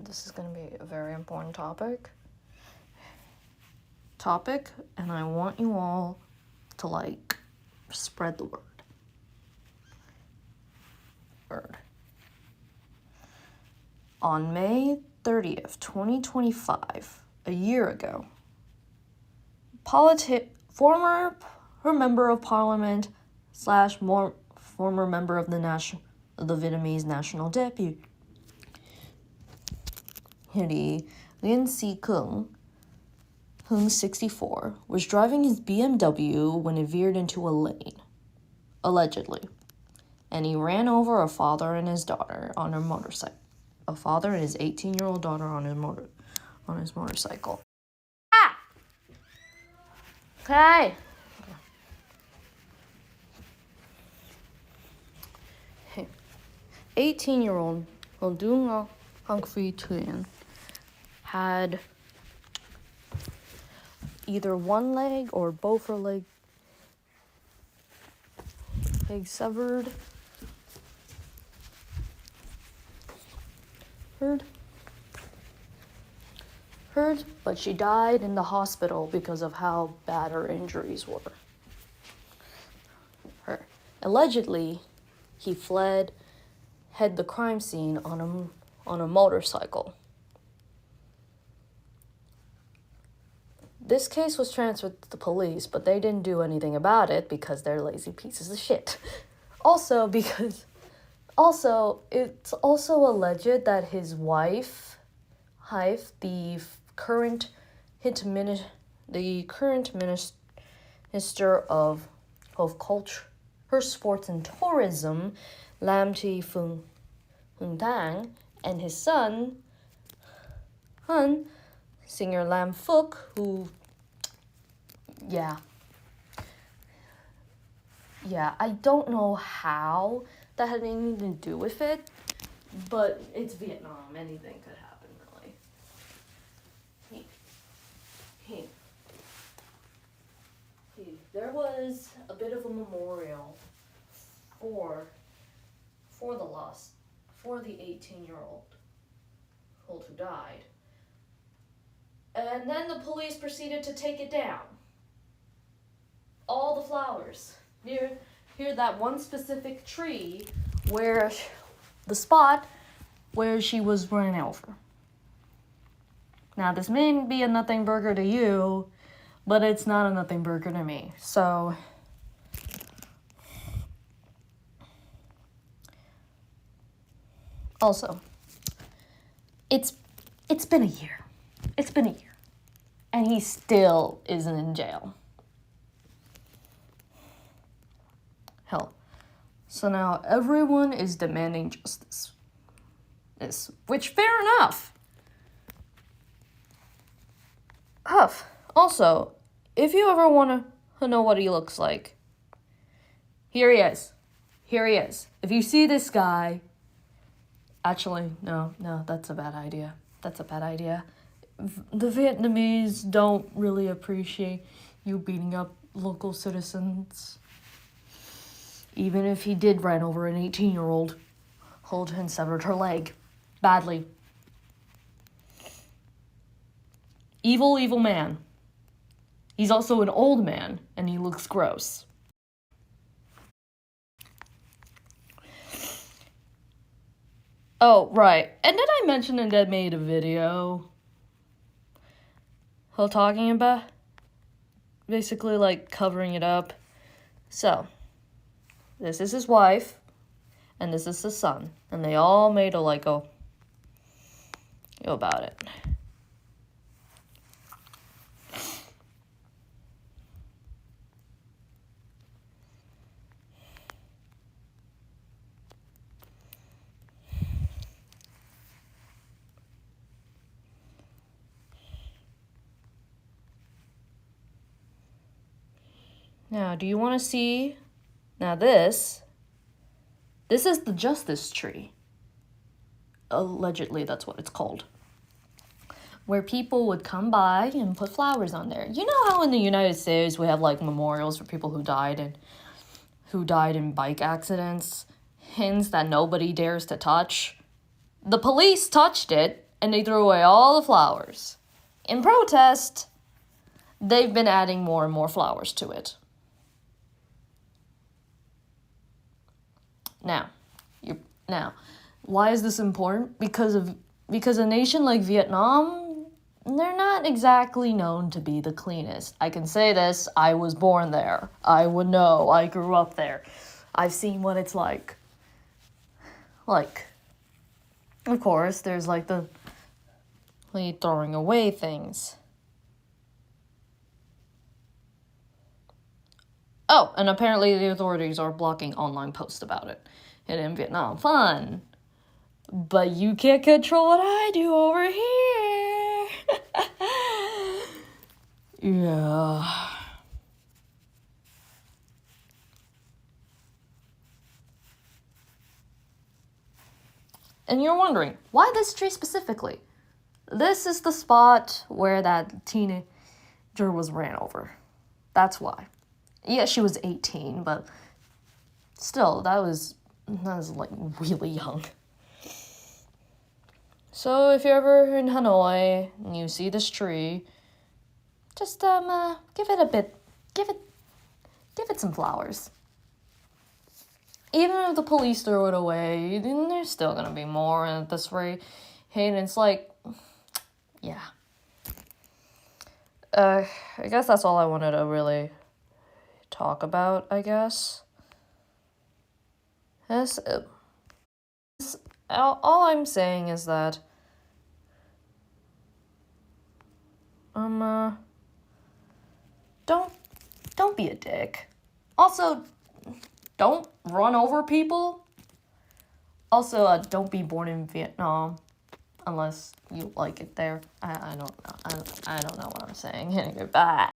this is going to be a very important topic, and I want you all to, spread the word. On May 30th, 2025, a year ago, former member of parliament / former member of the Vietnamese National Deputy, Lien Si-keung, whom 64, was driving his BMW when it veered into a lane, allegedly, and he ran over a father and his daughter on a motorcycle. A father and his 18-year-old daughter on his motorcycle. Ah! Okay. 18-year-old Dung Humphrey Thuyen had either one leg or both her legs severed. Heard, but she died in the hospital because of how bad her injuries were. Allegedly, he had the crime scene on a motorcycle. This case was transferred to the police, but they didn't do anything about it because they're lazy pieces of shit. Also, it's also alleged that his wife, the current Minister of Culture, Sports and Tourism, Lam Chi Fung Tang, and his son, singer Lam Phuc, who, I don't know how that had anything to do with it, but it's Vietnam. Anything could happen, really. There was a bit of a memorial for the 18-year-old who died. And then the police proceeded to take it down. All the flowers near that one specific tree where the spot where she was run over. Now, this may be a nothing burger to you, but it's not a nothing burger to me. So, also, it's been a year. It's been a year. And he still isn't in jail. Hell. So now everyone is demanding justice. Which, fair enough. Also, if you ever want to know what he looks like, here he is. If you see this guy, actually, no, that's a bad idea. The Vietnamese don't really appreciate you beating up local citizens. Even if he did run over an 18-year-old, hold and severed her leg. Badly. Evil man. He's also an old man, and he looks gross. Oh, right. And did I mention that I made a video talking about? Basically, covering it up. So, this is his wife, and this is his son. And they all made a about it. Now, do you want to see? Now this is the justice tree. Allegedly, that's what it's called. Where people would come by and put flowers on there. You know how in the United States we have memorials for people who died in bike accidents? Hints that nobody dares to touch. The police touched it, and they threw away all the flowers. In protest, they've been adding more and more flowers to it. Now, why is this important? Because a nation like Vietnam, they're not exactly known to be the cleanest. I can say this, I was born there. I would know, I grew up there. I've seen what it's like. Like, of course, there's like the throwing away things. Oh, and apparently the authorities are blocking online posts about it. And in Vietnam, fun. But you can't control what I do over here. Yeah. And you're wondering, why this tree specifically? This is the spot where that teenager was ran over. That's why. Yeah, she was 18, but still, that was like really young. So if you're ever in Hanoi and you see this tree, just give it some flowers. Even if the police throw it away, then there's still gonna be more at this rate. Hey, and it's like, yeah. I guess that's all I wanted to really talk about, I guess. All I'm saying is that don't be a dick. Also, don't run over people. Also, don't be born in Vietnam unless you like it there. I don't know. I don't know what I'm saying. Goodbye.